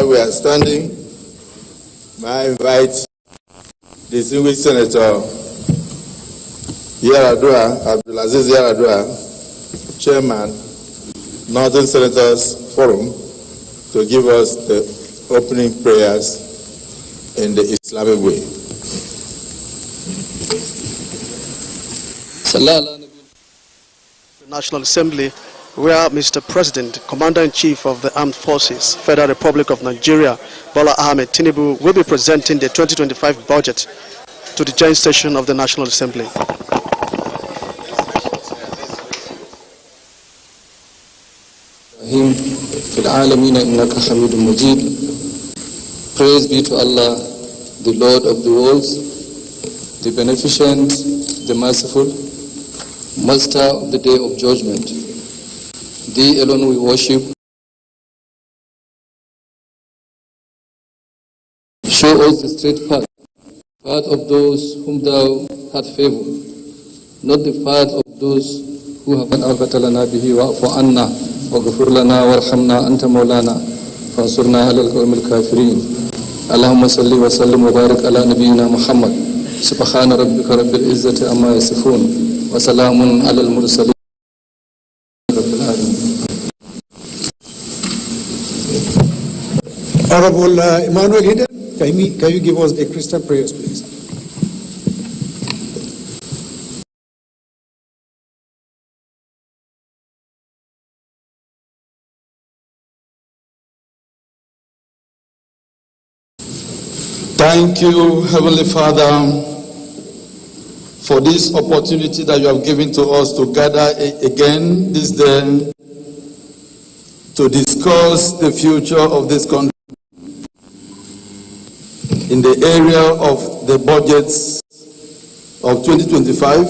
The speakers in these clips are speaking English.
While we are standing, may I invite distinguished Senator Abdulaziz Yaradua, Chairman, Northern Senators Forum, to give us the opening prayers in the Islamic way. The National Assembly, where Mr. President, Commander-in-Chief of the Armed Forces, Federal Republic of Nigeria, Bola Ahmed Tinubu, will be presenting the 2025 budget to the joint session of the National Assembly. Praise be to Allah, the Lord of the worlds, the beneficent, the merciful, Master of the day of judgment. Thee alone we worship. Show us the straight path of those whom thou hast favored, not the path of those who have al-qatalana bihi wa'fu anna waghfir lana warhamna anta maulana fansurna 'ala al-qawmil kafirin. Allahumma salli wa sallim wa barik ala nabiyyina Muhammad. Subhana rabbika rabbil izzati amma yasifun wa salamun 'ala al-mursalin. Honorable Emmanuel Hidden, can you give us the Christian prayers, please? Thank you, Heavenly Father, for this opportunity that you have given to us to gather again this day to discuss the future of this country in the area of the budgets of 2025.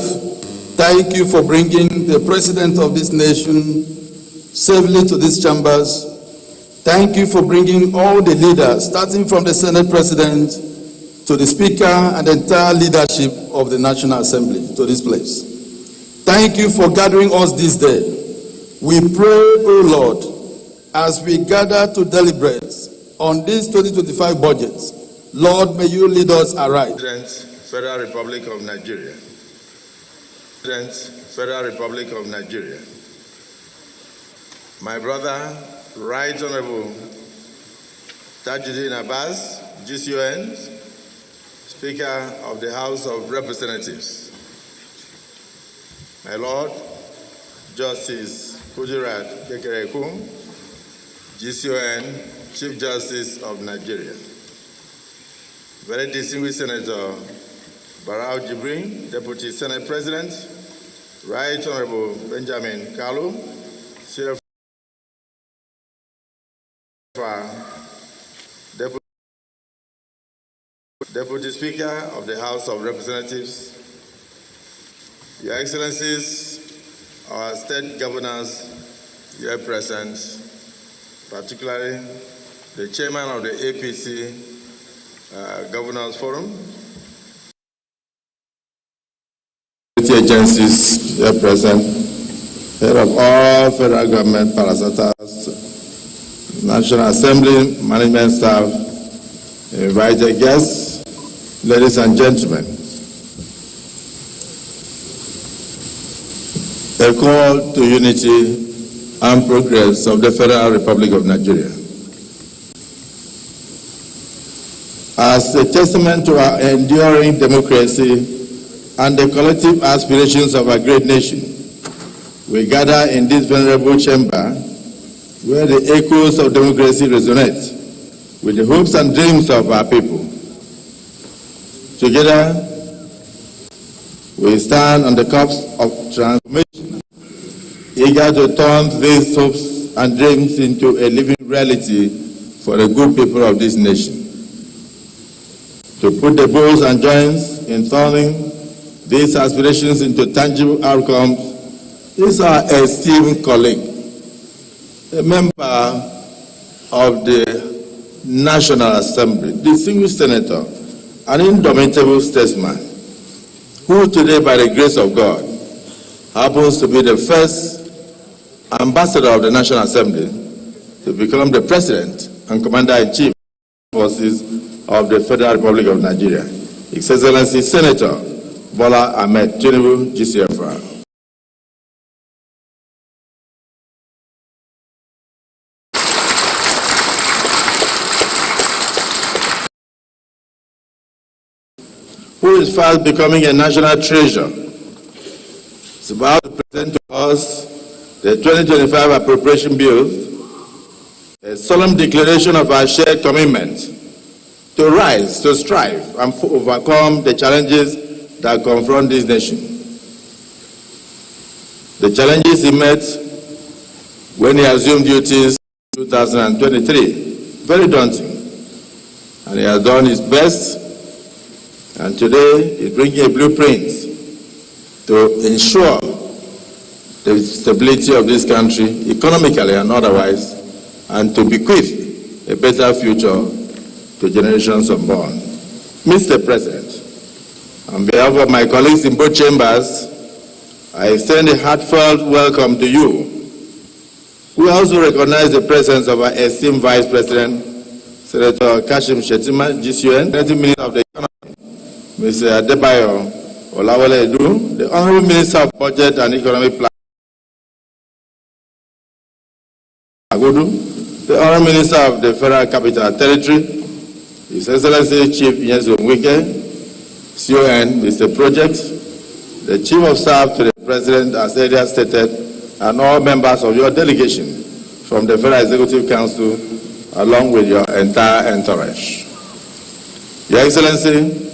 Thank you for bringing the President of this nation safely to these chambers. Thank you for bringing all the leaders, starting from the Senate President to the Speaker and the entire leadership of the National Assembly to this place. Thank you for gathering us this day. We pray, O Lord, as we gather to deliberate on this 2025 budget, Lord, may you lead us aright. President, Federal Republic of Nigeria. President, Federal Republic of Nigeria. My brother, Right Honorable Tajuddin Abbas, GCON, Speaker of the House of Representatives. My Lord, Justice Kudirat Kekereku, GCON, Chief Justice of Nigeria. Very distinguished Senator Barau Jibrin, Deputy Senate President, Right Honorable Benjamin Kalu, Deputy Speaker of the House of Representatives, Your Excellencies, our state governors here present, particularly the Chairman of the APC Governors Forum, agencies here present, head of all federal government parastatals, National Assembly, management staff, invited guests, ladies and gentlemen. A call to unity and progress of the Federal Republic of Nigeria. As a testament to our enduring democracy and the collective aspirations of our great nation, we gather in this venerable chamber where the echoes of democracy resonate with the hopes and dreams of our people. Together, we stand on the cusp of transformation, eager to turn these hopes and dreams into a living reality for the good people of this nation. To put the bows and joints in turning these aspirations into tangible outcomes is our esteemed colleague, a member of the National Assembly, distinguished senator, an indomitable statesman, who today, by the grace of God, happens to be the first ambassador of the National Assembly to become the president and Commander-in-Chief Forces of the Federal Republic of Nigeria, His Excellency Senator Bola Ahmed Tinubu, GCFR. Who is fast becoming a national treasure, is about to present to us the 2025 Appropriation Bill, a solemn declaration of our shared commitment to rise, to strive, and overcome the challenges that confront this nation. The challenges he met when he assumed duties in 2023, very daunting, and he has done his best. And today, he's bringing a blueprint to ensure the stability of this country, economically and otherwise, and to bequeath a better future to generations unborn. Mr. President, on behalf of my colleagues in both chambers, I extend a heartfelt welcome to you. We also recognize the presence of our esteemed Vice President, Senator Kashim Shettima, GCN, Minister of the Economy, Mr. Adebayo Olawale Edu, the Honorable Minister of Budget and Economic Planning, the Honorable Minister of the Federal Capital Territory, His Excellency Chief Nyesom Wike, CON, Mr. Project, the Chief of Staff to the President, as earlier stated, and all members of your delegation from the Federal Executive Council, along with your entire entourage. Your Excellency,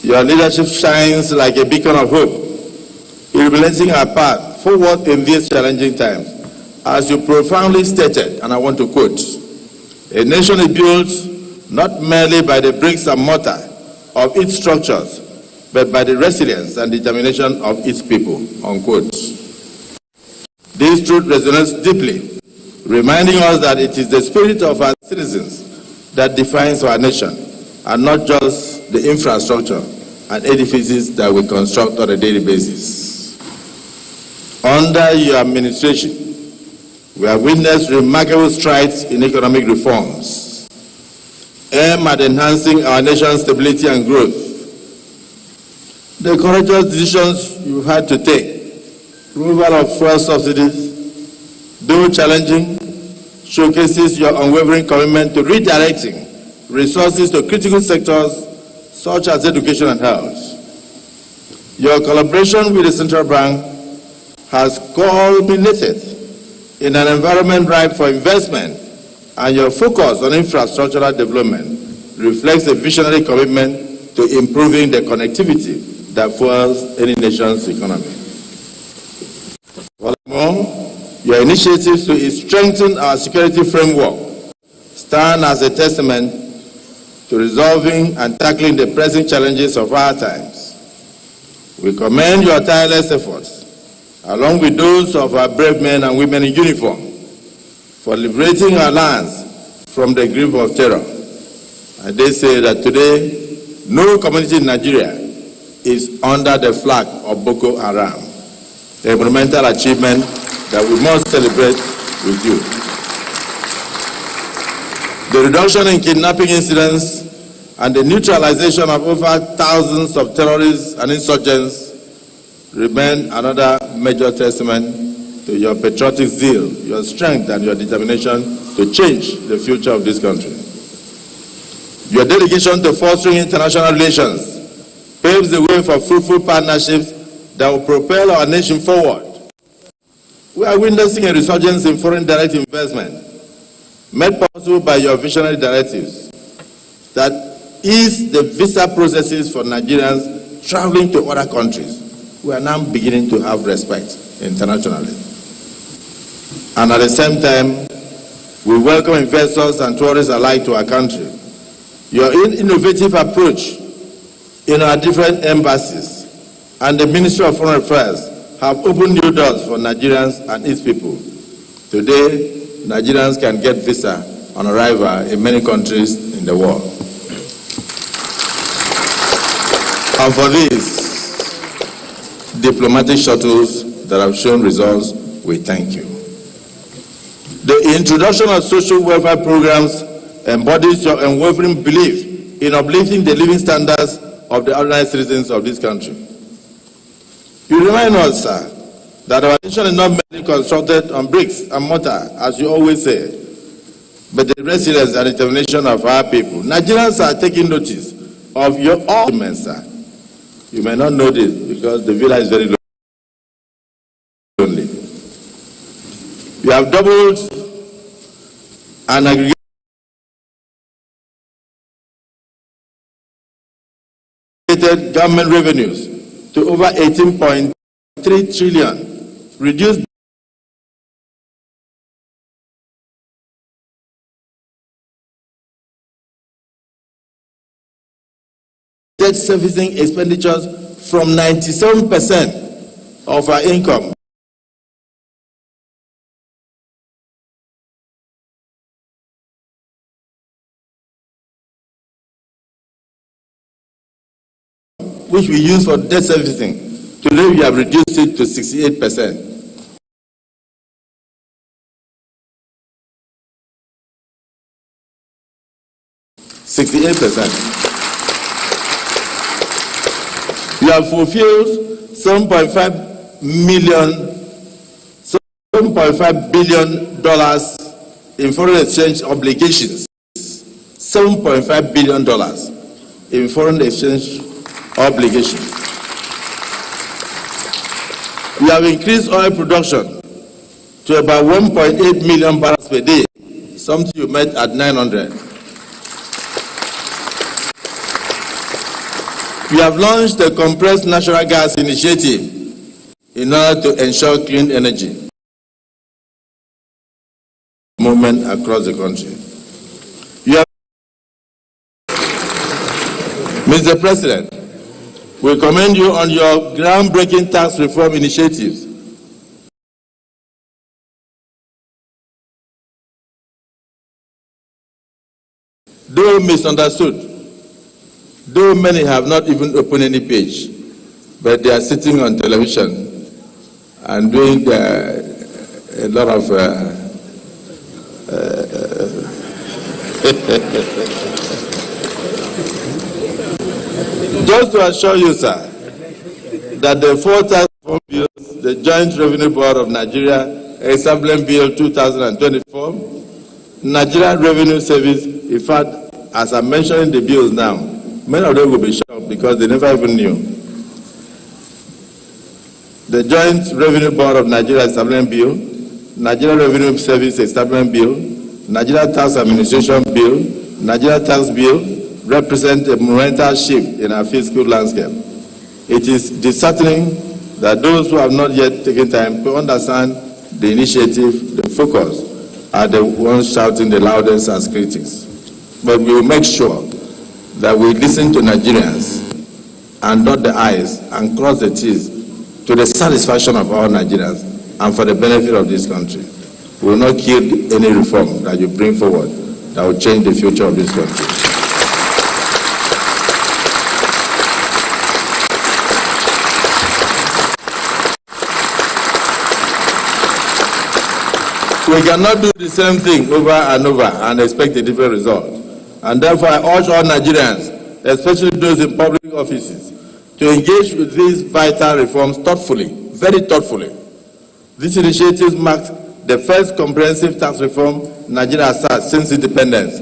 your leadership shines like a beacon of hope, illuminating our path forward in these challenging times. As you profoundly stated, and I want to quote, a nation is built not merely by the bricks and mortar of its structures, but by the resilience and determination of its people, unquote. This truth resonates deeply, reminding us that it is the spirit of our citizens that defines our nation, and not just the infrastructure and edifices that we construct on a daily basis. Under your administration, we have witnessed remarkable strides in economic reforms, aimed at enhancing our nation's stability and growth. The courageous decisions you've had to take, removal of fuel subsidies, though challenging, showcases your unwavering commitment to redirecting resources to critical sectors such as education and health. Your collaboration with the Central Bank has culminated in an environment ripe for investment, and your focus on infrastructural development reflects a visionary commitment to improving the connectivity that fuels any nation's economy. Furthermore, your initiatives to strengthen our security framework stand as a testament to resolving and tackling the pressing challenges of our times. We commend your tireless efforts, along with those of our brave men and women in uniform, for liberating our lands from the grip of terror. And they say that today, no community in Nigeria is under the flag of Boko Haram, a monumental achievement that we must celebrate with you. The reduction in kidnapping incidents and the neutralization of over thousands of terrorists and insurgents remain another major testament to your patriotic zeal, your strength, and your determination to change the future of this country. Your dedication to fostering international relations paves the way for fruitful partnerships that will propel our nation forward. We are witnessing a resurgence in foreign direct investment, made possible by your visionary directives that ease the visa processes for Nigerians traveling to other countries. We are now beginning to have respect internationally. And at the same time, we welcome investors and tourists alike to our country. Your innovative approach in our different embassies and the Ministry of Foreign Affairs have opened new doors for Nigerians and its people. Today, Nigerians can get visa on arrival in many countries in the world. And for these diplomatic shuttles that have shown results, we thank you. The introduction of social welfare programs embodies your unwavering belief in uplifting the living standards of the ordinary citizens of this country. You remind us, sir, that our nation is not merely constructed on bricks and mortar, as you always say, but the resilience and determination of our people. Nigerians are taking notice of your arguments, sir. You may not know this because the villa is very lonely. You have doubled and aggregated government revenues to over 18.3 trillion, reduced debt servicing expenditures from 97% of our income which we use for debt servicing. Today we have reduced it to 68%. You have fulfilled $7.5 billion in foreign exchange obligations. $7.5 billion in foreign exchange obligations. We have increased oil production to about 1.8 million barrels per day, something you met at 900. We have launched the compressed natural gas initiative in order to ensure clean energy movement across the country. Mr. President, we commend you on your groundbreaking tax reform initiatives. Though misunderstood, though many have not even opened any page, but they are sitting on television and doing a lot of just to assure you, sir, that the four tax reform bills, the Joint Revenue Board of Nigeria Establishment Bill 2024, Nigeria Revenue Service, in fact, as I'm mentioning the bills now, many of them will be shocked because they never even knew. The Joint Revenue Board of Nigeria Establishment Bill, Nigeria Revenue Service Establishment Bill, Nigeria Tax Administration Bill, Nigeria Tax Bill represent a monumental shift in our fiscal landscape. It is disheartening that those who have not yet taken time to understand the initiative, the focus, are the ones shouting the loudest as critics. But we will make sure that we listen to Nigerians and dot the I's and cross the T's to the satisfaction of all Nigerians and for the benefit of this country. We will not kill any reform that you bring forward that will change the future of this country. We cannot do the same thing over and over and expect a different result. And therefore, I urge all Nigerians, especially those in public offices, to engage with these vital reforms thoughtfully, very thoughtfully. This initiative marks the first comprehensive tax reform Nigeria has had since independence,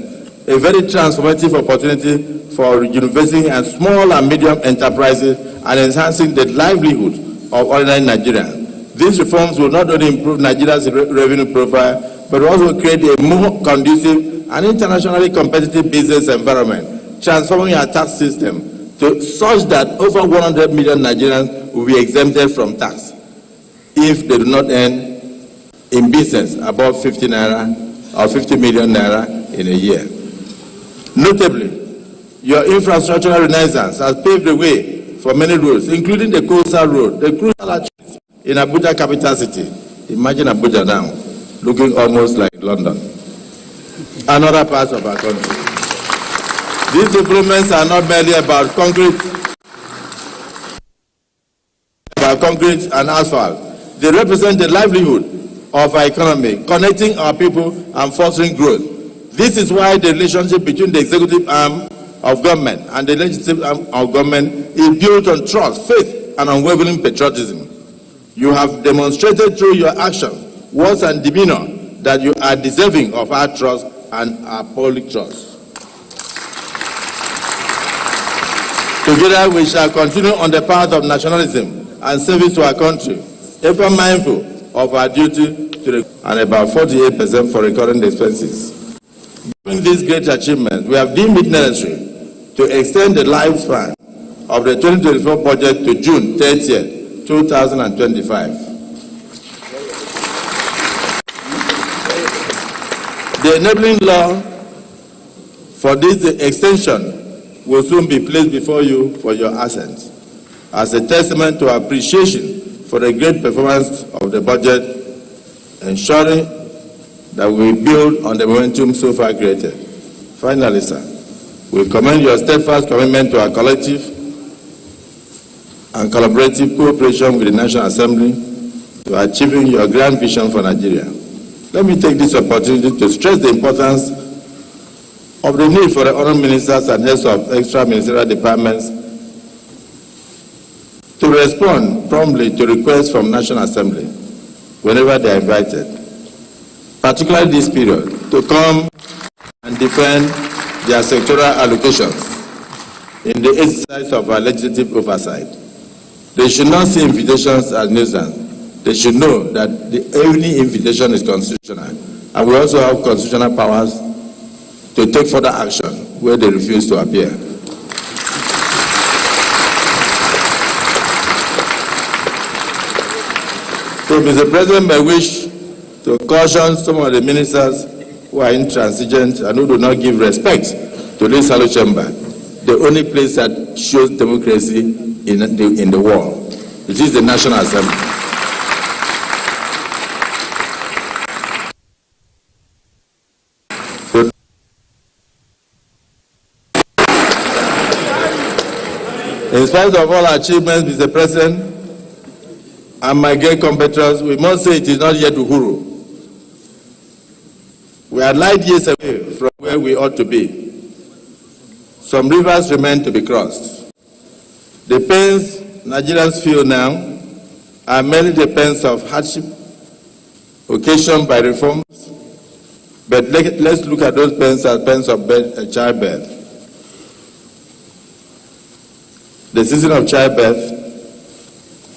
a very transformative opportunity for rejuvenating and small and medium enterprises and enhancing the livelihood of ordinary Nigerians. These reforms will not only improve Nigeria's revenue profile, but also create a more conducive and internationally competitive business environment, transforming our tax system to such that over 100 million Nigerians will be exempted from tax if they do not earn in business above 50 naira or 50 million naira in a year. Notably, your infrastructural renaissance has paved the way for many roads, including the coastal road, the crucial arteries in Abuja, capital city. Imagine Abuja now, looking almost like London and other parts of our country. These improvements are not merely about concrete and asphalt. They represent the livelihood of our economy, connecting our people and fostering growth. This is why the relationship between the executive arm of government and the legislative arm of government is built on trust, faith, and unwavering patriotism. You have demonstrated through your action, words, and demeanor that you are deserving of our trust and our public trust. Together, we shall continue on the path of nationalism and service to our country, ever mindful of our duty to and about 48% for recurring expenses. Given these great achievements, we have deemed it necessary to extend the lifespan of the 2024 budget to June 30th, 2025. The enabling law for this extension will soon be placed before you for your assent as a testament to appreciation for the great performance of the budget, ensuring that we build on the momentum so far created. Finally, sir, we commend your steadfast commitment to our collective and collaborative cooperation with the National Assembly to achieving your grand vision for Nigeria. Let me take this opportunity to stress the importance of the need for the honored ministers and heads of extra-ministerial departments to respond promptly to requests from National Assembly whenever they are invited, particularly this period, to come and defend their sectoral allocations in the exercise of our legislative oversight. They should not see invitations as nuisance. They should know that any invitation is constitutional, and we also have constitutional powers to take further action where they refuse to appear. So, Mr. President, I wish to caution some of the ministers who are intransigent and who do not give respect to this Salute Chamber, the only place that shows democracy in the world. It is the National Assembly. In spite of all our achievements, Mr. President, and my great compatriots, we must say it is not yet Uhuru. We are light years away from where we ought to be. Some rivers remain to be crossed. The pains Nigerians feel now are mainly the pains of hardship occasioned by reforms, but let's look at those pains as pains of childbirth. The season of childbirth,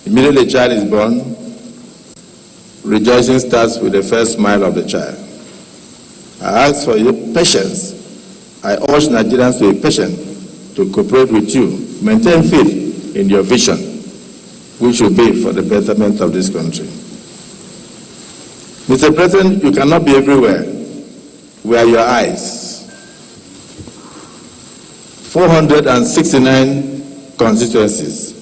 immediately the child is born, rejoicing starts with the first smile of the child. I ask for your patience. I urge Nigerians to be patient, to cooperate with you, maintain faith in your vision, which will be for the betterment of this country. Mr. President, you cannot be everywhere. We are your eyes. 469 constituencies.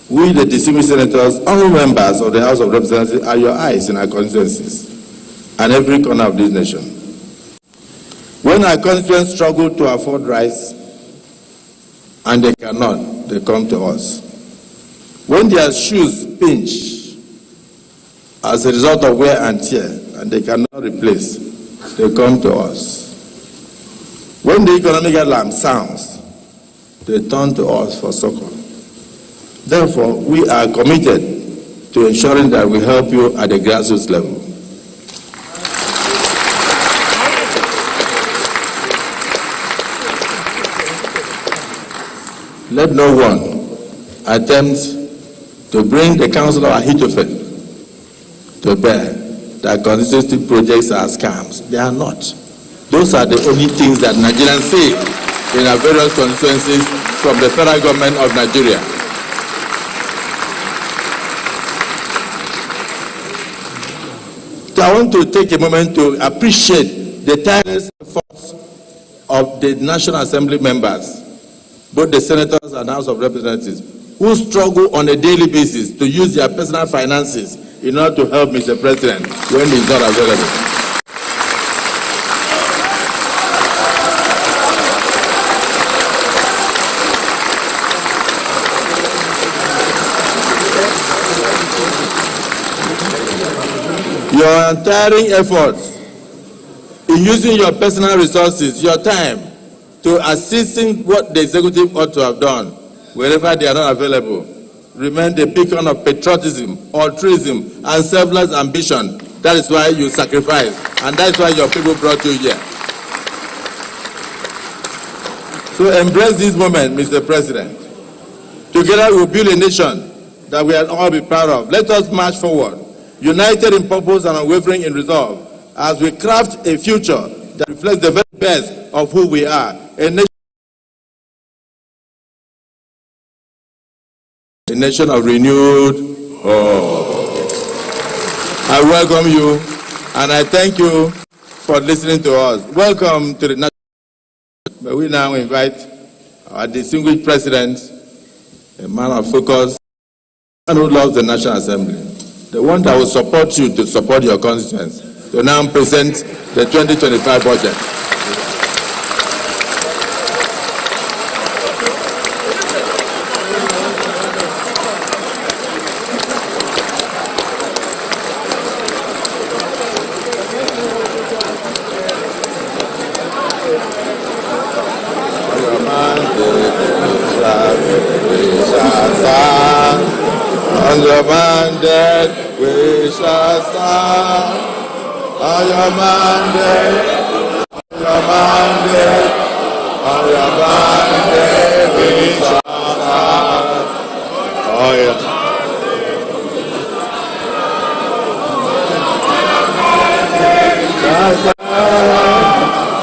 We, the distinguished senators, all members of the House of Representatives, are your eyes in our constituencies and every corner of this nation. When our constituents struggle to afford rice and they cannot, they come to us. When their shoes pinch as a result of wear and tear and they cannot replace, they come to us. When the economic alarm sounds, they turn to us for succor. Therefore, we are committed to ensuring that we help you at the grassroots level. Let no one attempt to bring the counsel of Ahithophel to bear that constituency projects are scams. They are not. Those are the only things that Nigerians say in our various constituencies from the federal government of Nigeria. So I want to take a moment to appreciate the tireless efforts of the National Assembly members, both the senators and House of Representatives, who struggle on a daily basis to use their personal finances in order to help Mr. President when he is not available. Your untiring efforts in using your personal resources, your time, to assisting what the executive ought to have done, wherever they are not available, remain the beacon of patriotism, altruism, and selfless ambition. That is why you sacrificed, and that is why your people brought you here. So embrace this moment, Mr. President. Together we will build a nation that we will all be proud of. Let us march forward, united in purpose and unwavering in resolve, as we craft a future that reflects the very best of who we are. A nation of renewed hope. I welcome you and I thank you for listening to us. Welcome to the national. May we now invite our distinguished president, a man of focus, and who loves the National Assembly, the one that will support you to support your constituents, to now present the 2025 budget. On your mandate we shall stand. On your mandate, on your mandate, on your mandate we shall stand. Oh yeah.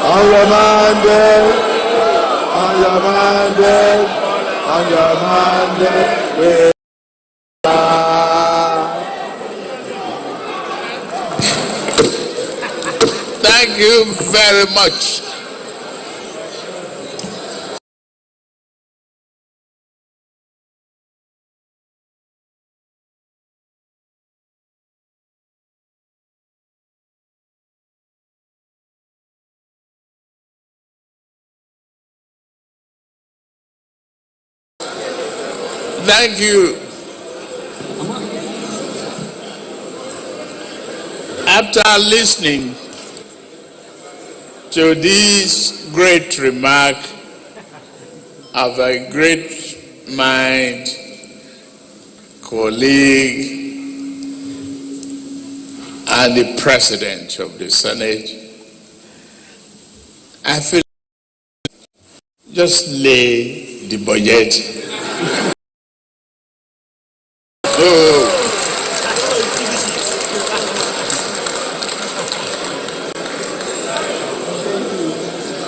On your mandate, on your mandate, on your mandate we. Thank you very much. Thank you. After listening to this great remark of a great mind, colleague, and the President of the Senate, I feel just lay the budget.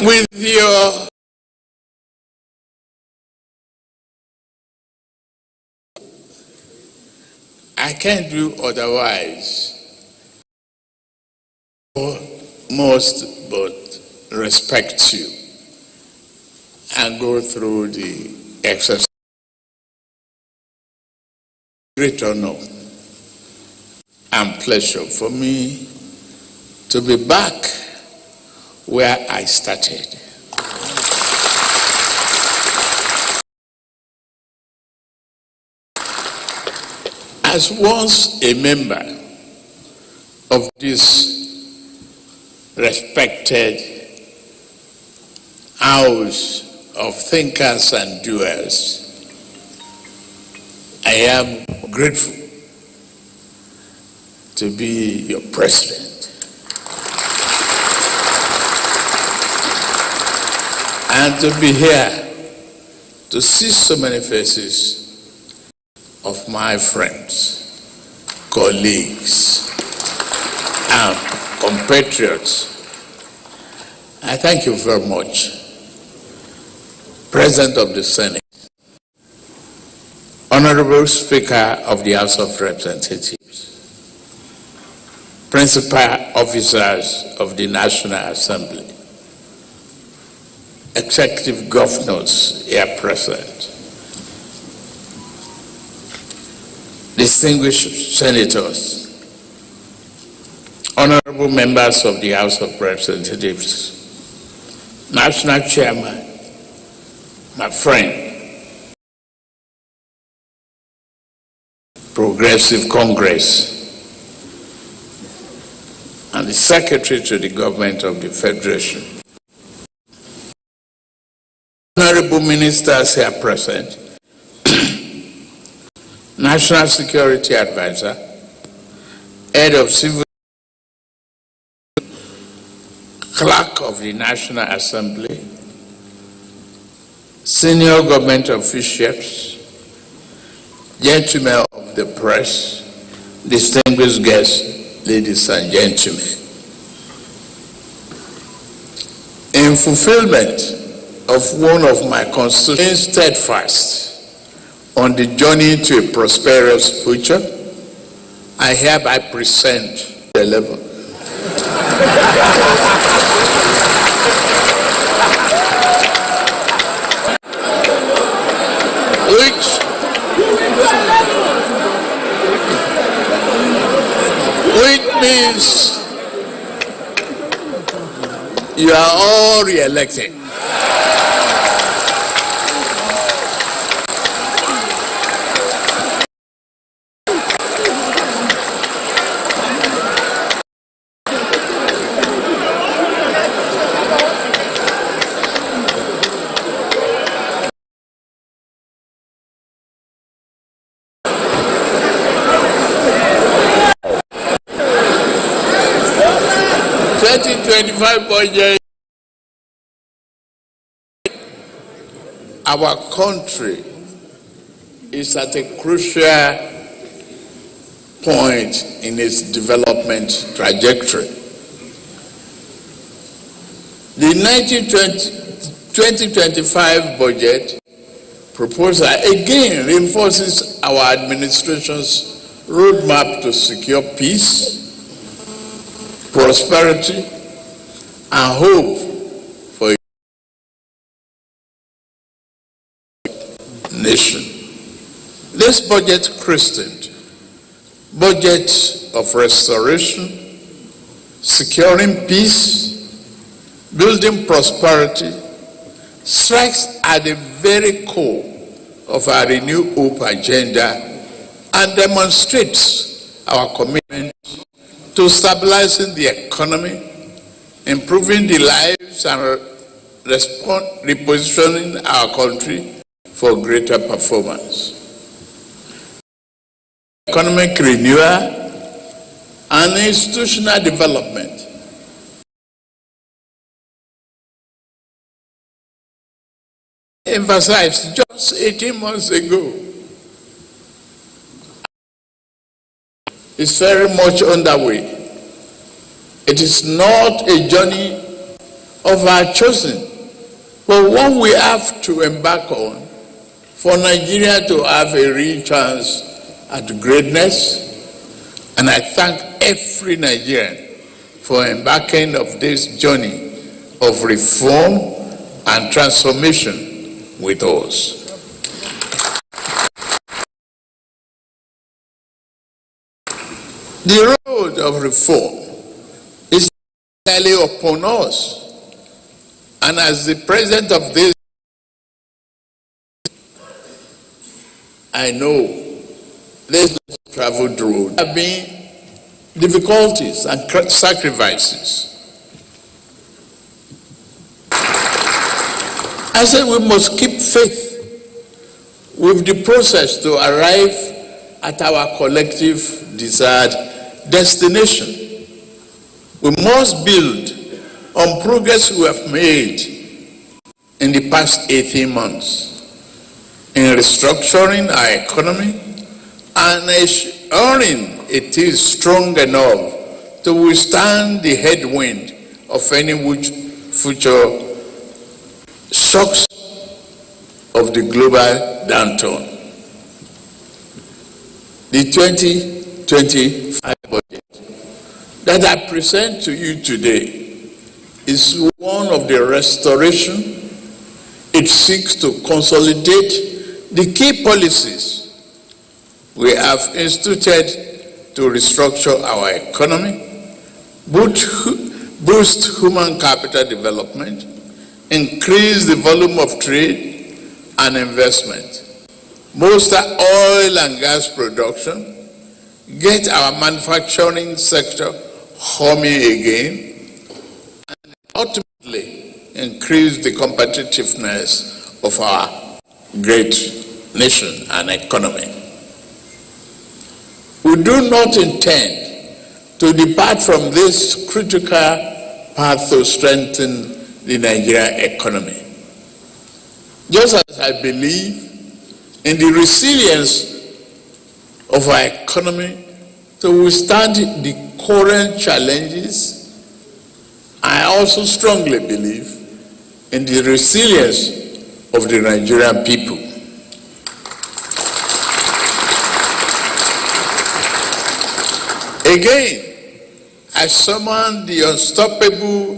With your I can't do otherwise. Most but respect you and go through the exercise. Great honor and pleasure for me to be back where I started. As once a member of this respected house of thinkers and doers, I am grateful to be your president. And to be here to see so many faces of my friends, colleagues, and compatriots. I thank you very much. President of the Senate, Honorable Speaker of the House of Representatives, Principal Officers of the National Assembly, Executive Governors here present, distinguished senators, honorable members of the House of Representatives, National Chairman, my friend, Progressive Congress, and the Secretary to the Government of the Federation. Honorable ministers here present, National Security Advisor, Head of Civil, Clerk of the National Assembly, Senior Government Officials, Gentlemen of the Press, distinguished guests, ladies and gentlemen. In fulfillment of one of my constituents, steadfast on the journey to a prosperous future, I hereby present the 11. Which means you are all re-elected. Budget. Our country is at a crucial point in its development trajectory. The 2025 budget proposal again reinforces our administration's roadmap to secure peace, prosperity, and hope for a nation. This budget, christened Budget of Restoration, Securing Peace, Building Prosperity, strikes at the very core of our Renew Hope agenda and demonstrates our commitment to stabilizing the economy, improving the lives and repositioning our country for greater performance. Economic renewal and institutional development. Emphasized just 18 months ago. It's very much underway. It is not a journey of our choosing, but one we have to embark on for Nigeria to have a real chance at greatness. And I thank every Nigerian for embarking on this journey of reform and transformation with us. The road of reform is entirely upon us. And as the president of this, I know this traveled road have been difficulties and sacrifices. I said we must keep faith with the process to arrive at our collective desired destination. We must build on progress we have made in the past 18 months in restructuring our economy and ensuring it is strong enough to withstand the headwind of any future shocks of the global downturn. The 2025 budget that I present to you today is one of the restoration. It seeks to consolidate the key policies we have instituted to restructure our economy, boost human capital development, increase the volume of trade and investment, bolster oil and gas production, get our manufacturing sector humming again, and ultimately increase the competitiveness of our great nation and economy. We do not intend to depart from this critical path to strengthen the Nigerian economy. Just as I believe in the resilience of our economy to withstand the current challenges, I also strongly believe in the resilience of the Nigerian people. Again, I summon the unstoppable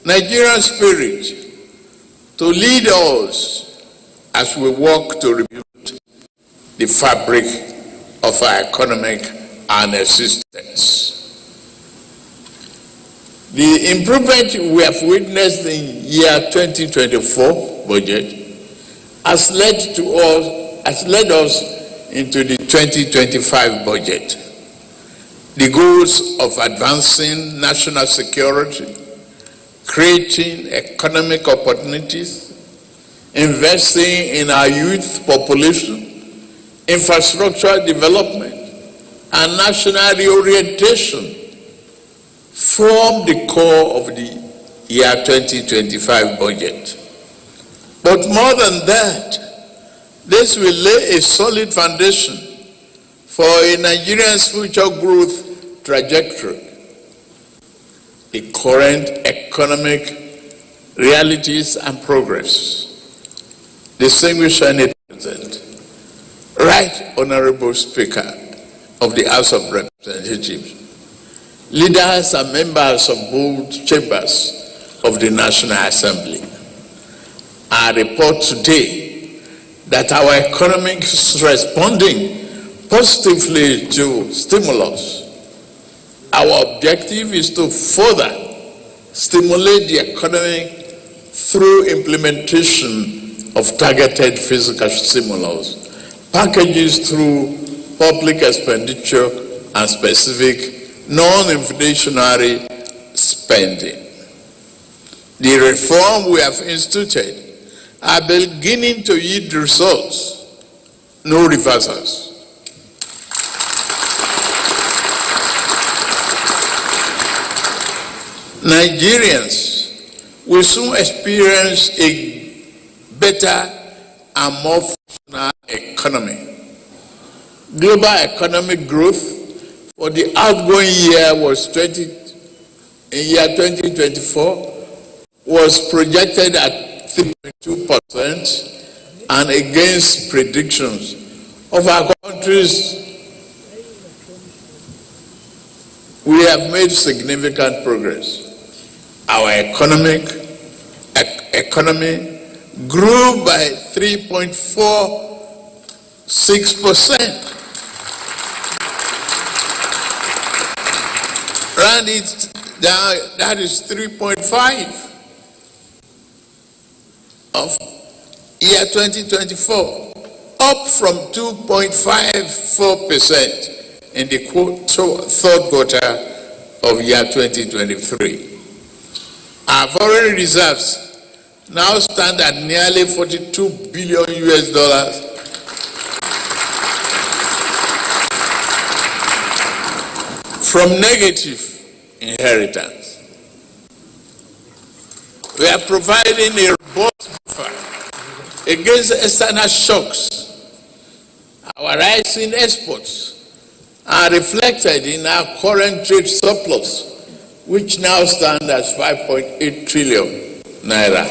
Nigerian spirit to lead us as we work to rebuild the fabric of our economic and existence. The improvement we have witnessed in year 2024 budget has led us into the 2025 budget. The goals of advancing national security, creating economic opportunities, investing in our youth population, infrastructure development, and national reorientation form the core of the year 2025 budget. But more than that, this will lay a solid foundation for a Nigerian's future growth trajectory. The current economic realities and progress. Distinguished Senate President, Right Honorable Speaker of the House of Representatives, leaders and members of both chambers of the National Assembly, I report today that our economy is responding positively to stimulus. Our objective is to further stimulate the economy through implementation of targeted fiscal stimulus, packages through public expenditure and specific non-inflationary spending. The reform we have instituted are beginning to yield results, no reversals. Nigerians will soon experience a better and more functional economy. Global economic growth for the outgoing year in year 2024 was projected at 3.2%, and against predictions of our countries, we have made significant progress. Our economy grew by 3.46%. Round it down, that is 3.5 of year 2024, up from 2.54% in the third quarter of year 2023. Our foreign reserves now stand at nearly $42 billion from negative inheritance. We are providing a robust buffer against external shocks. Our rising exports are reflected in our current trade surplus, which now stands at 5.8 trillion naira.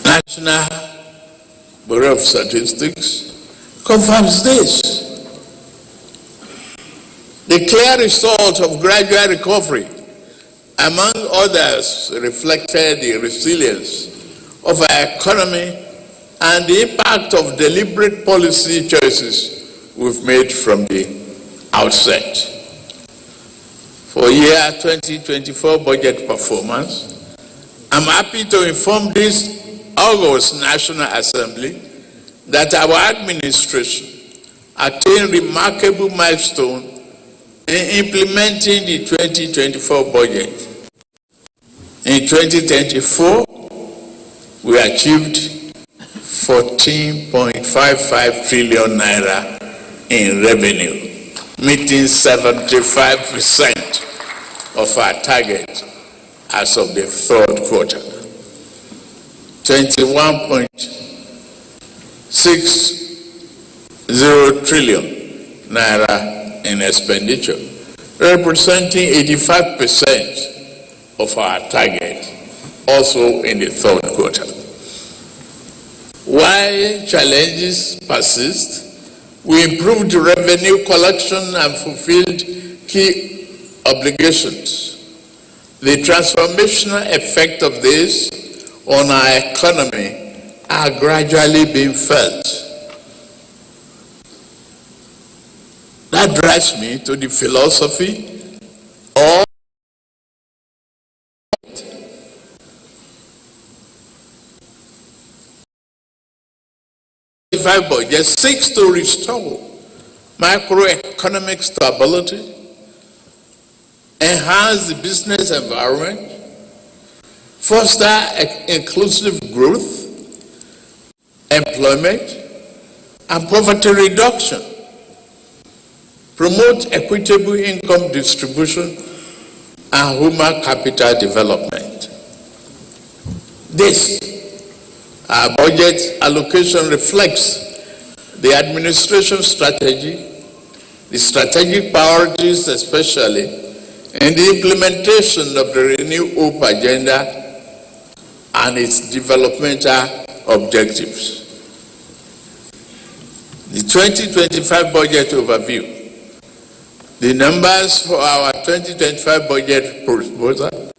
National Bureau of Statistics confirms this. The clear result of gradual recovery, among others, reflected the resilience of our economy and the impact of deliberate policy choices we've made from the outset. For year 2024 budget performance, I'm happy to inform this August National Assembly that our administration attained remarkable milestone in implementing the 2024 budget. In 2024, we achieved 14.55 trillion naira in revenue, meeting 75% of our target as of the third quarter. 21.60 trillion naira in expenditure, representing 85% of our target, also in the third quarter. While challenges persist, we improved revenue collection and fulfilled key obligations. The transformational effect of this on our economy are gradually being felt. That drives me to the philosophy of the budget seeks to restore macroeconomic stability, enhance the business environment, foster inclusive growth, employment, and poverty reduction, promote equitable income distribution, and human capital development. This budget allocation reflects the administration strategy, the strategic priorities, especially in the implementation of the Renew Hope agenda and its developmental objectives. The 2025 budget overview. The numbers for our 2025 budget proposal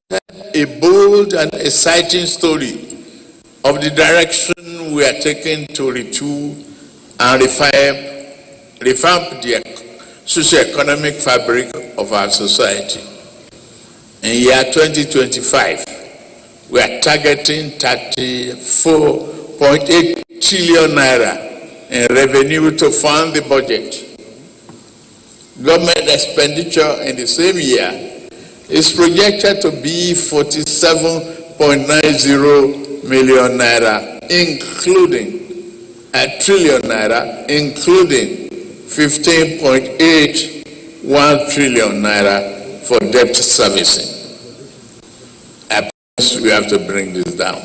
tell a bold and exciting story of the direction we are taking to retool and revamp the socio-economic fabric of our society. In year 2025, we are targeting 34.8 trillion naira in revenue to fund the budget. Government expenditure in the same year is projected to be 47.90 million naira, including a trillion naira, including 15.81 trillion naira for debt servicing. We have to bring this down.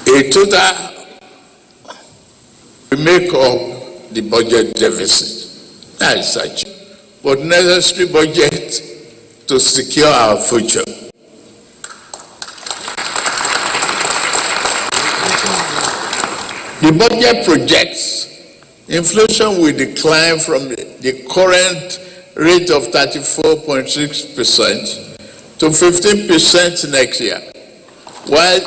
A total make up the budget deficit. That is such, but necessary budget to secure our future. The budget projects inflation will decline from the current rate of 34.6% to 15% next year, while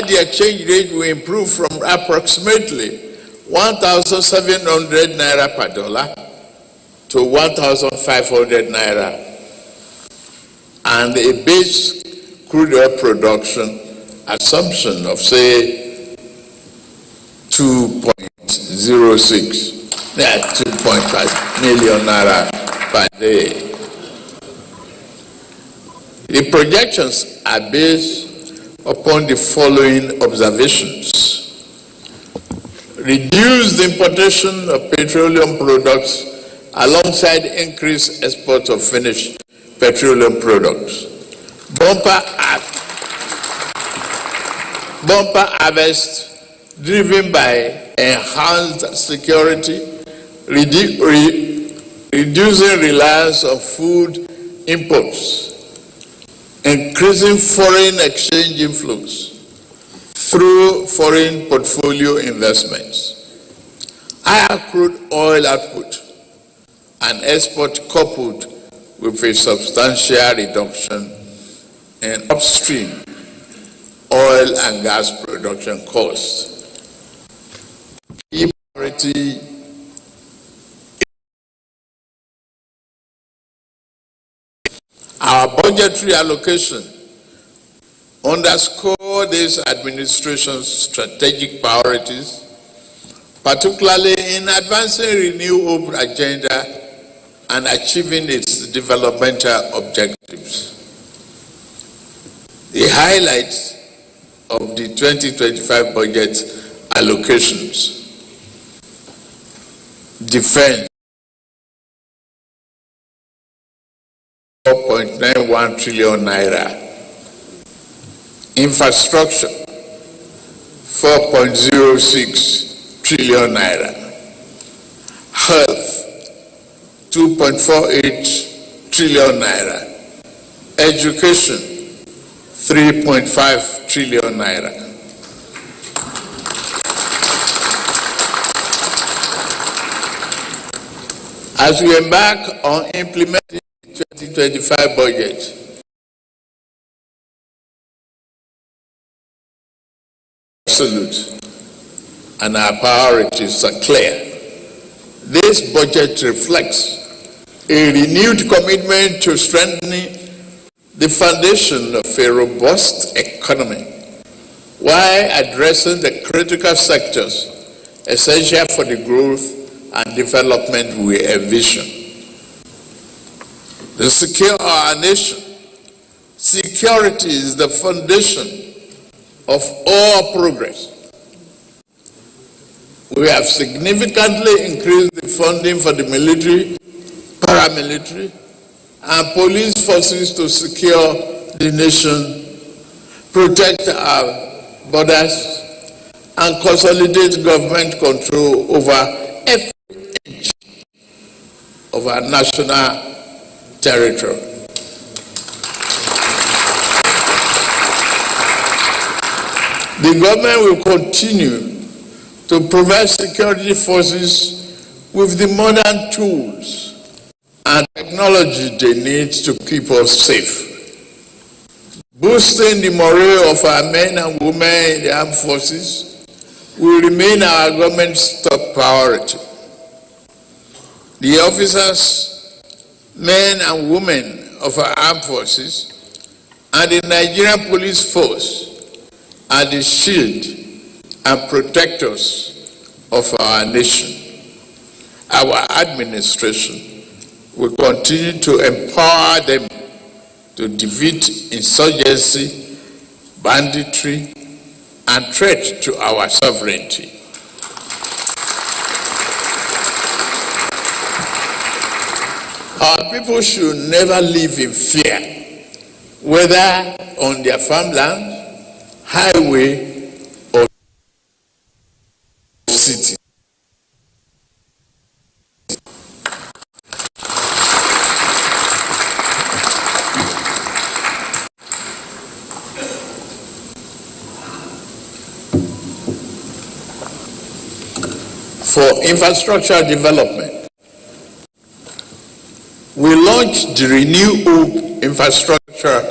the exchange rate will improve from approximately 1,700 naira per dollar to 1,500 naira, and a base crude oil production assumption of, say, 2.06, 2.5 million naira per day. The projections are based upon the following observations. Reduce the importation of petroleum products alongside increased export of finished petroleum products. Bumper harvest driven by enhanced security, reducing reliance on food imports, increasing foreign exchange inflows through foreign portfolio investments, higher crude oil output, and export coupled with a substantial reduction in upstream oil and gas production costs. Key priority our budgetary allocation underscore this administration's strategic priorities, particularly in advancing renewable agenda and achieving its developmental objectives. The highlights of the 2025 budget allocations: defense, 4.91 trillion naira. Infrastructure, 4.06 trillion naira. Health, 2.48 trillion naira. Education, 3.5 trillion naira. As we embark on implementing the 2025 budget, absolute, and our priorities are clear. This budget reflects a renewed commitment to strengthening the foundation of a robust economy while addressing the critical sectors essential for the growth and development we envision. To secure our nation, security is the foundation of all progress. We have significantly increased the funding for the military, paramilitary, and police forces to secure the nation, protect our borders, and consolidate government control over every inch of our national territory. The government will continue to provide security forces with the modern tools and technology they need to keep us safe. Boosting the morale of our men and women in the armed forces will remain our government's top priority. The officers, men and women of our armed forces and the Nigerian police force are the shield and protectors of our nation. Our administration will continue to empower them to defeat insurgency, banditry, and threat to our sovereignty. Our people should never live in fear, whether on their farmland, highway, or city. For infrastructure development, we launched the Renew Hope Infrastructure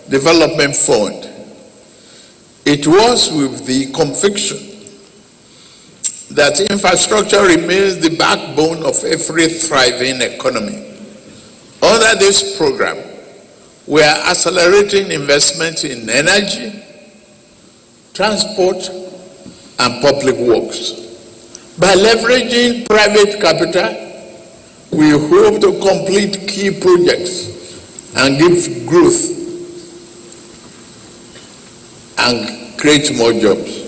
Development Fund. It was with the conviction that infrastructure remains the backbone of every thriving economy. Under this program, we are accelerating investment in energy, transport, and public works. By leveraging private capital, we hope to complete key projects and give growth and create more jobs.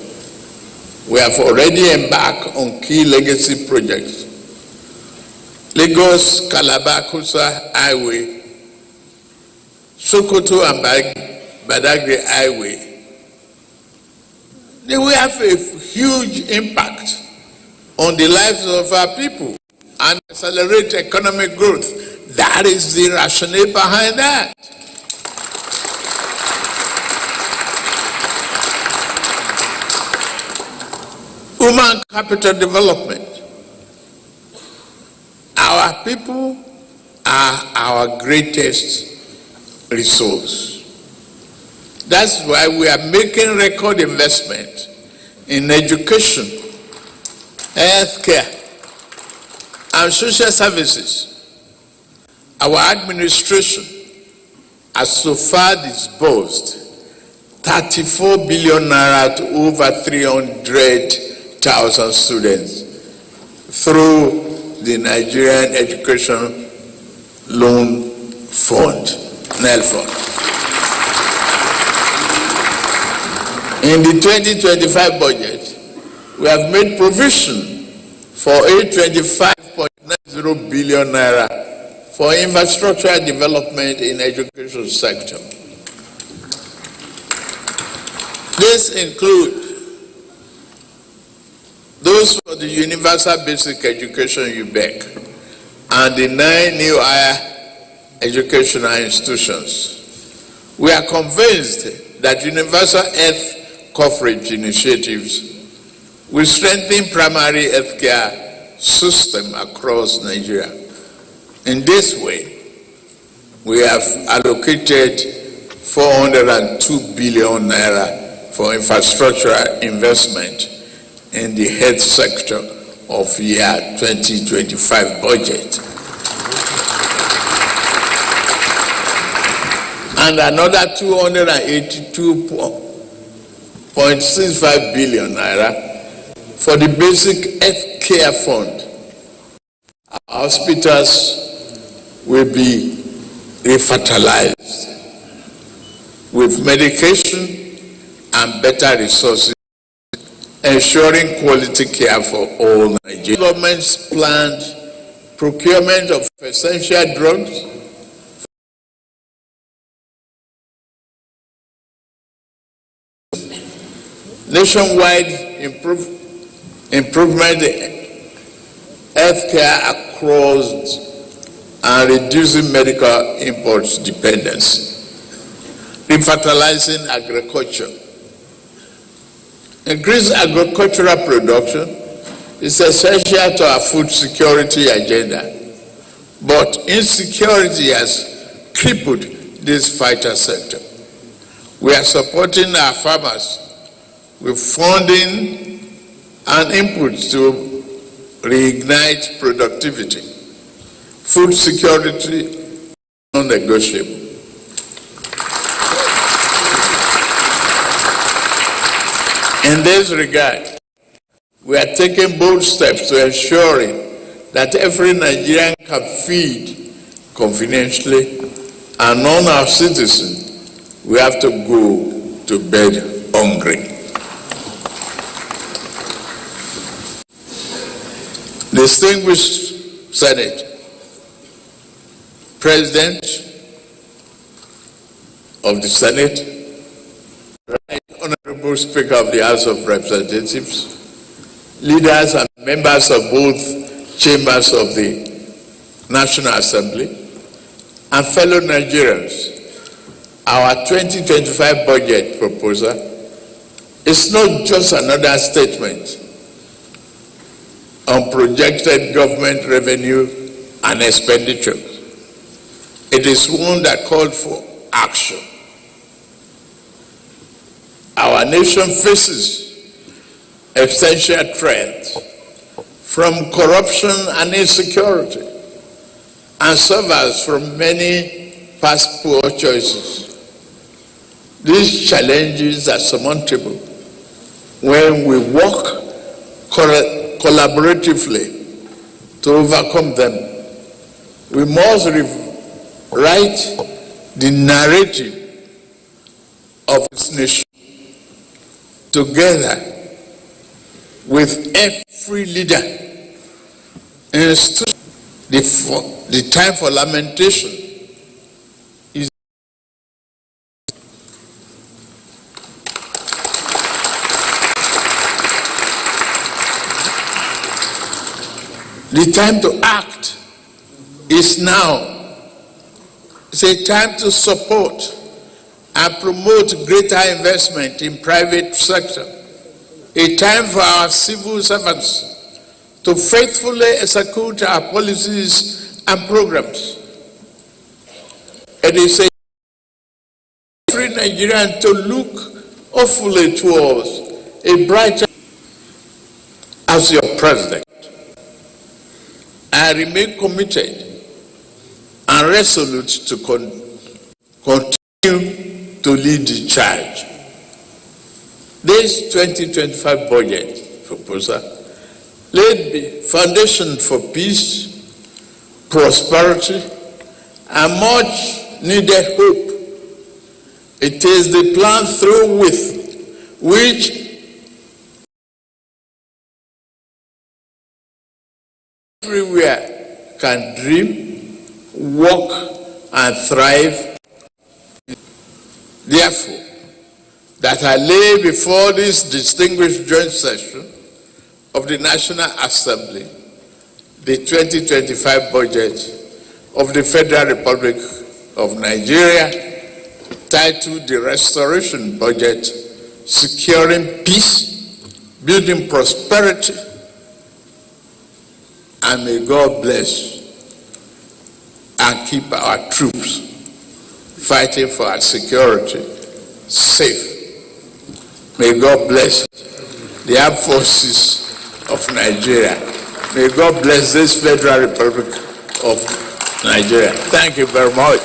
We have already embarked on key legacy projects. Lagos-Calabar-Kusa Highway, Sokoto and Badagry Highway. They will have a huge impact on the lives of our people and accelerate economic growth. That is the rationale behind that. Human capital development. Our people are our greatest resource. That's why we are making record investment in education, healthcare, and social services. Our administration has so far disbursed 34 billion naira to over 300,000 students through the Nigerian Education Loan Fund, NEL Fund. In the 2025 budget, we have made provision for 825.90 billion naira for infrastructural development in the education sector. This includes those for the Universal Basic Education UBEC and the 9 new higher educational institutions. We are convinced that universal health coverage initiatives will strengthen primary health care system across Nigeria. In this way, we have allocated 402 billion naira for infrastructural investment in the health sector of year 2025 budget. And another 282.65 billion naira for the basic health care fund. Our hospitals will be revitalized with medication and better resources, ensuring quality care for all Nigerians. Government's planned procurement of essential drugs, nationwide improvement in healthcare across and reducing medical imports dependency, revitalizing agriculture. Increased agricultural production is essential to our food security agenda, but insecurity has crippled this vital sector. We are supporting our farmers with funding and inputs to reignite productivity. Food security is non-negotiable. In this regard, we are taking bold steps to ensuring that every Nigerian can feed conveniently, and none of our citizens will have to go to bed hungry. Distinguished Senate, President of the Senate, Right Honorable Speaker of the House of Representatives, leaders and members of both chambers of the National Assembly, and fellow Nigerians, our 2025 budget proposal is not just another statement on projected government revenue and expenditure. It is one that called for action. Our nation faces essential threats from corruption and insecurity, and suffers from many past poor choices. These challenges are surmountable when we work collaboratively to overcome them. We must rewrite the narrative of this nation together with every leader. The time for lamentation is the time to act is now. It's a time to support and promote greater investment in private sector. A time for our civil servants to faithfully execute our policies and programs. It is a every Nigerian to look hopefully towards a brighter. As your president, I remain committed and resolute to continue to lead the charge. This 2025 budget proposal laid the foundation for peace, prosperity, and much needed hope. It is the plan through with which everywhere can dream, work, and thrive. Therefore, that I lay before this distinguished joint session of the National Assembly the 2025 budget of the Federal Republic of Nigeria, titled the Restoration Budget, Securing Peace, Building Prosperity, and may God bless and keep our troops fighting for our security safe. May God bless the armed forces of Nigeria. May God bless this Federal Republic of Nigeria. Thank you very much.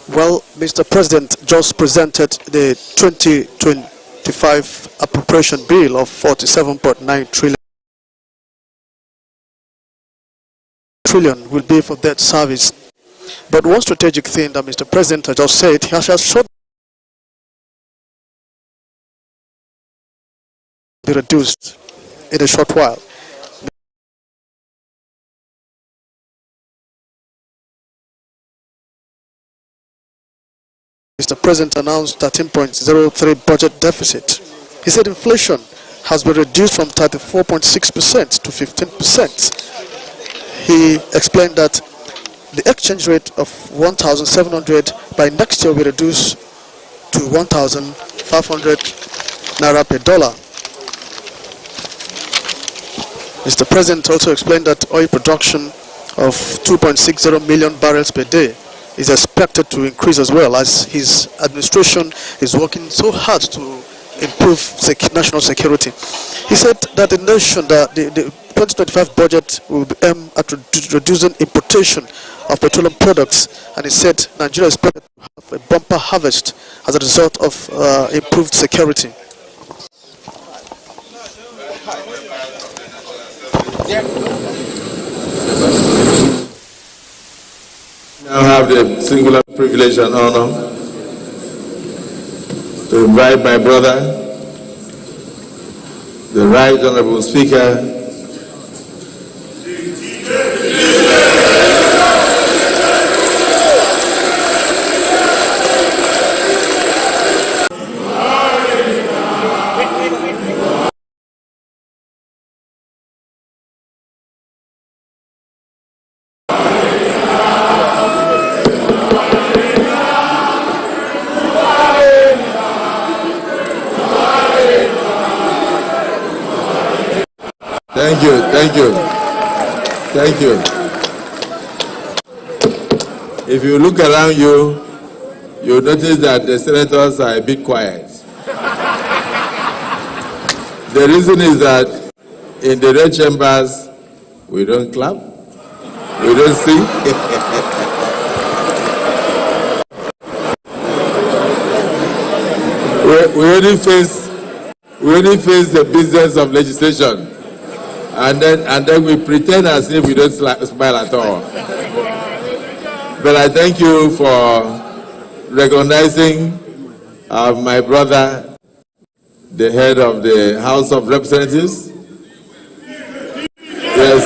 Well, Mr. President just presented the 2025 appropriation bill of 47.9 trillion will be for debt service. But one strategic thing that Mr. President just said, he has showed be reduced in a short while. Mr. President announced 13.03 budget deficit. He said inflation has been reduced from 34.6% to 15%. He explained that the exchange rate of 1,700 by next year will be reduced to 1,500 naira per dollar. Mr. President also explained that oil production of 2.60 million barrels per day is expected to increase as well, as his administration is working so hard to improve national security. He said that the 2025 budget will be aimed at reducing importation of petroleum products, and he said Nigeria is expected to have a bumper harvest as a result of improved security. I have the singular privilege and honor to invite my brother, the Right Honorable Speaker, Thank you. If you look around you, you'll notice that the senators are a bit quiet. The reason is that in the red chambers, we don't clap, we don't sing. we only face the business of legislation. And then we pretend as if we don't smile at all. But I thank you for recognizing my brother, the head of the House of Representatives. Yes.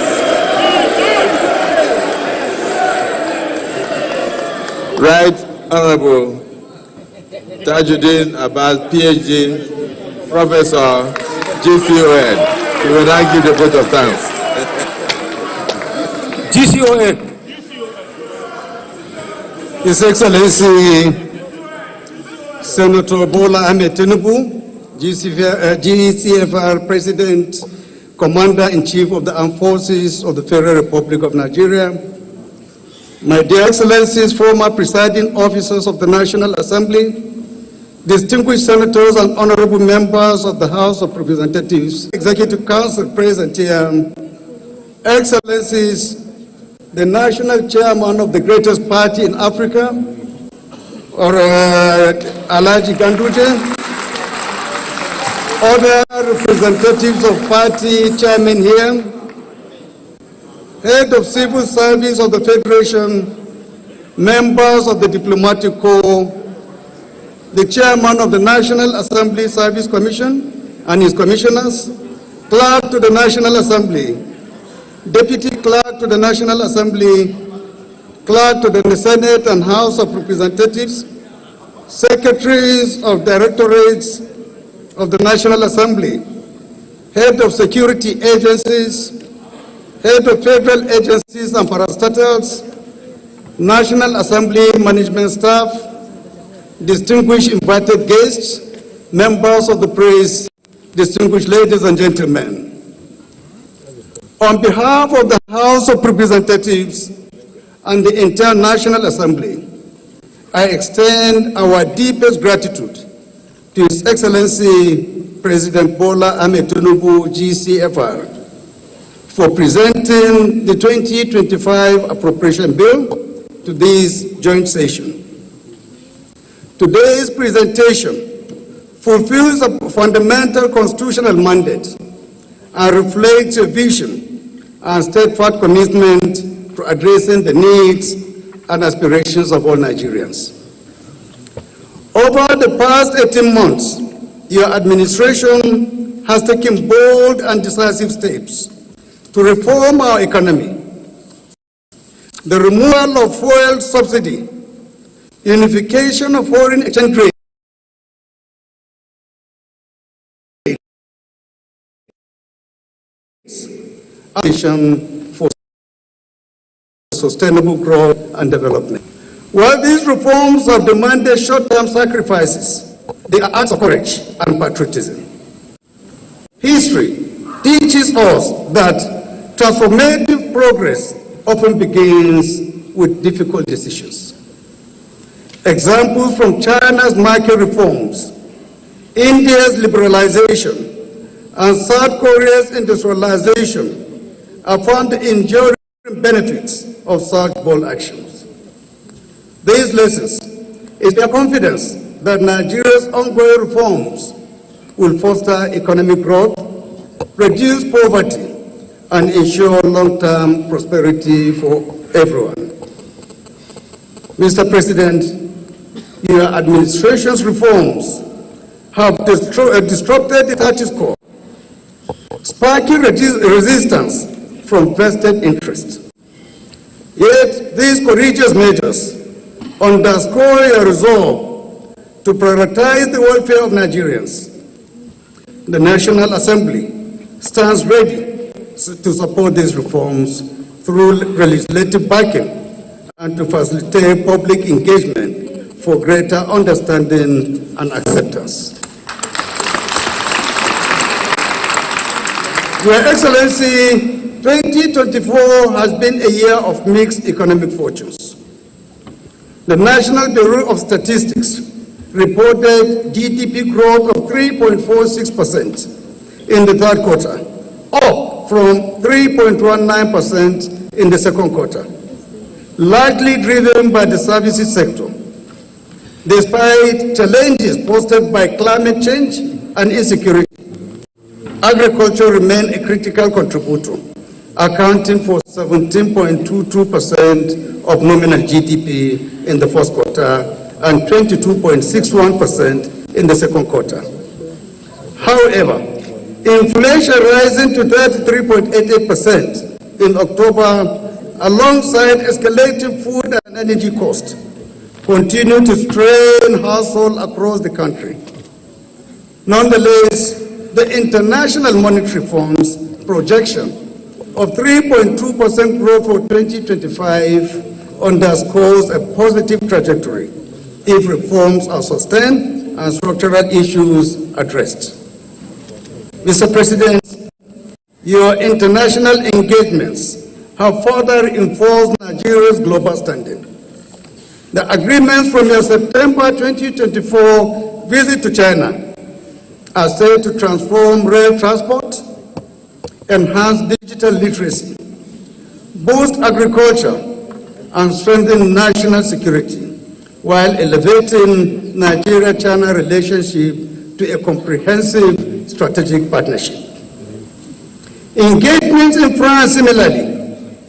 Right Honorable Tajuddin Abbas, PhD, Professor, GCON. We will now give the vote of thanks. GCOA. His Excellency Senator Bola Ahmed Tinubu, GCFR President, Commander-in-Chief of the Armed Forces of the Federal Republic of Nigeria, my dear Excellencies, former presiding officers of the National Assembly, distinguished senators and honorable members of the House of Representatives, Executive Council present here, Excellencies, the National Chairman of the greatest party in Africa, or Alhaji Ganduje, other representatives of party chairman here, head of civil service of the Federation, members of the diplomatic corps, the chairman of the National Assembly Service Commission and his commissioners, clerk to the National Assembly, deputy clerk to the National Assembly, clerk to the Senate and House of Representatives, secretaries of directorates of the National Assembly, head of security agencies, head of federal agencies and parastatals, National Assembly management staff, distinguished invited guests, members of the press, distinguished ladies and gentlemen. On behalf of the House of Representatives and the entire National Assembly, I extend our deepest gratitude to His Excellency President Bola Ahmed Tinubu, GCFR, for presenting the 2025 Appropriation Bill to this joint session. Today's presentation fulfills a fundamental constitutional mandate and reflects a vision and steadfast commitment to addressing the needs and aspirations of all Nigerians. Over the past 18 months, your administration has taken bold and decisive steps to reform our economy. The removal of fuel subsidy, unification of foreign exchange rate, for sustainable growth and development. While these reforms have demanded short-term sacrifices, they are acts of courage and patriotism. History teaches us that transformative progress often begins with difficult decisions. Examples from China's market reforms, India's liberalization, and South Korea's industrialization have found the enduring benefits of such bold actions. These lessons is their confidence that Nigeria's ongoing reforms will foster economic growth, reduce poverty, and ensure long-term prosperity for everyone. Mr. President, your administration's reforms have disrupted the status quo, sparking resistance from vested interests. Yet these courageous measures underscore your resolve to prioritize the welfare of Nigerians. The National Assembly stands ready to support these reforms through legislative backing and to facilitate public engagement for greater understanding and acceptance. Your Excellency, 2024 has been a year of mixed economic fortunes. The National Bureau of Statistics reported GDP growth of 3.46% in the third quarter, up from 3.19% in the second quarter, largely driven by the services sector. Despite challenges posed by climate change and insecurity, agriculture remained a critical contributor, accounting for 17.22% of nominal GDP in the first quarter and 22.61% in the second quarter. However, inflation rising to 33.88% in October, alongside escalating food and energy costs, continue to strain households across the country. Nonetheless, the International Monetary Fund's projection of 3.2% growth for 2025 underscores a positive trajectory if reforms are sustained and structural issues addressed. Mr. President, your international engagements have further reinforced Nigeria's global standing. The agreements from your September 2024 visit to China are set to transform rail transport, enhance digital literacy, boost agriculture, and strengthen national security, while elevating Nigeria-China relationship to a comprehensive strategic partnership. Engagements in France similarly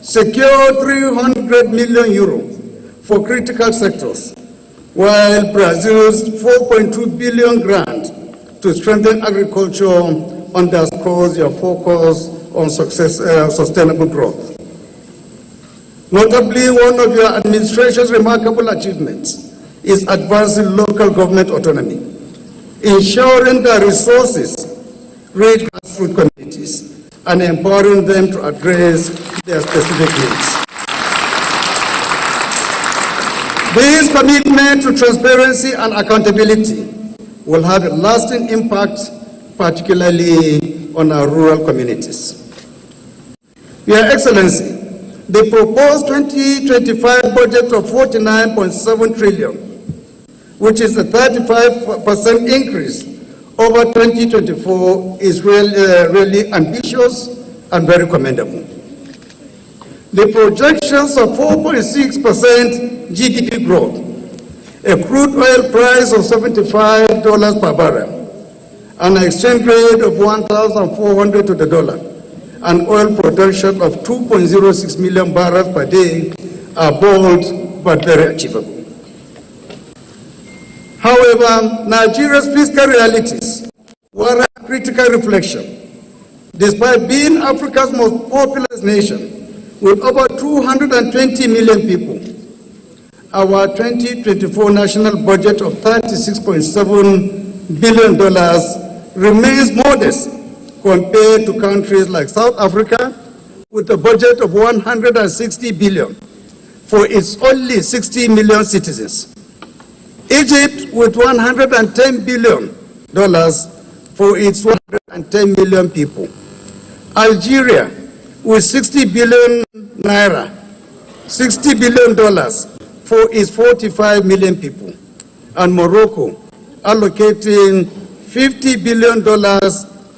secured €300 million for critical sectors, while Brazil's $4.2 billion grant to strengthen agriculture underscores your focus on sustainable growth. Notably, one of your administration's remarkable achievements is advancing local government autonomy, ensuring that resources reach grassroots communities and empowering them to address their specific needs. This commitment to transparency and accountability will have a lasting impact, particularly on our rural communities. Your Excellency, the proposed 2025 budget of 49.7 trillion, which is a 35% increase over 2024, is really ambitious and very commendable. The projections of 4.6% GDP growth, a crude oil price of $75 per barrel, an exchange rate of 1,400 to the dollar, and oil production of 2.06 million barrels per day are bold but very achievable. However, Nigeria's fiscal realities warrant critical reflection. Despite being Africa's most populous nation, with over 220 million people, our 2024 national budget of $36.7 billion remains modest compared to countries like South Africa, with a budget of $160 billion, for its only 60 million citizens. Egypt with $110 billion for its 110 million people. Algeria with 60 billion naira, $60 billion for its 45 million people. And Morocco allocating $50 billion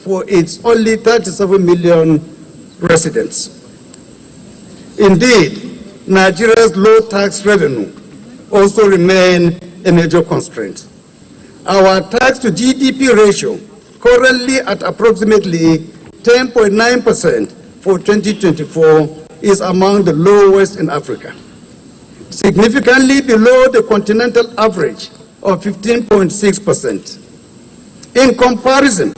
for its only 37 million residents. Indeed, Nigeria's low tax revenue also remains a major constraint. Our tax to GDP ratio, currently at approximately 10.9% for 2024, is among the lowest in Africa, significantly below the continental average of 15.6%. In comparison,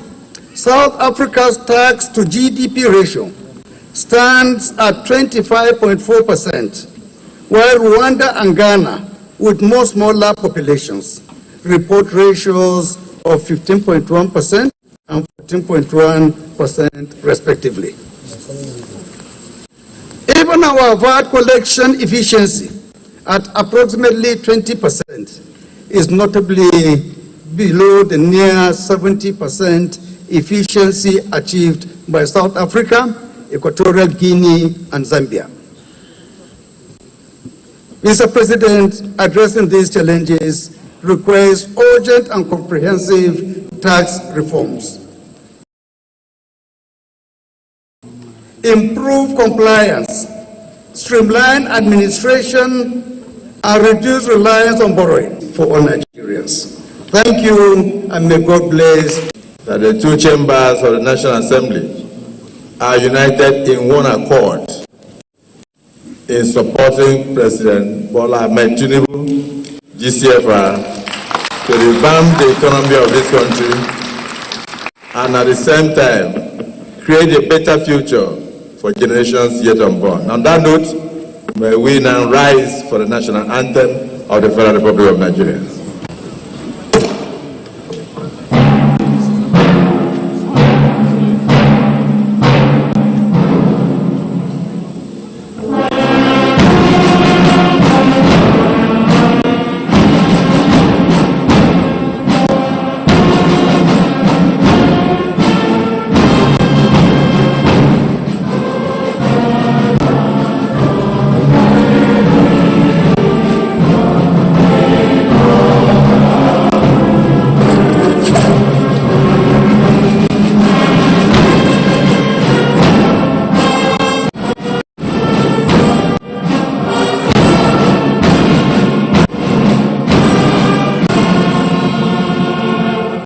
South Africa's tax to GDP ratio stands at 25.4%, while Rwanda and Ghana, with more smaller populations, report ratios of 15.1% and 14.1% respectively. Even our VAT collection efficiency at approximately 20% is notably below the near 70% efficiency achieved by South Africa, Equatorial Guinea, and Zambia. Mr. President, addressing these challenges requires urgent and comprehensive tax reforms. Improve compliance, streamline administration, and reduce reliance on borrowing for all Nigerians. Thank you, and may God bless. That the two chambers of the National Assembly are united in one accord in supporting President Bola Ahmed Tinubu, GCFR, to revamp the economy of this country and at the same time create a better future for generations yet unborn. On that note, may we now rise for the national anthem of the Federal Republic of Nigeria.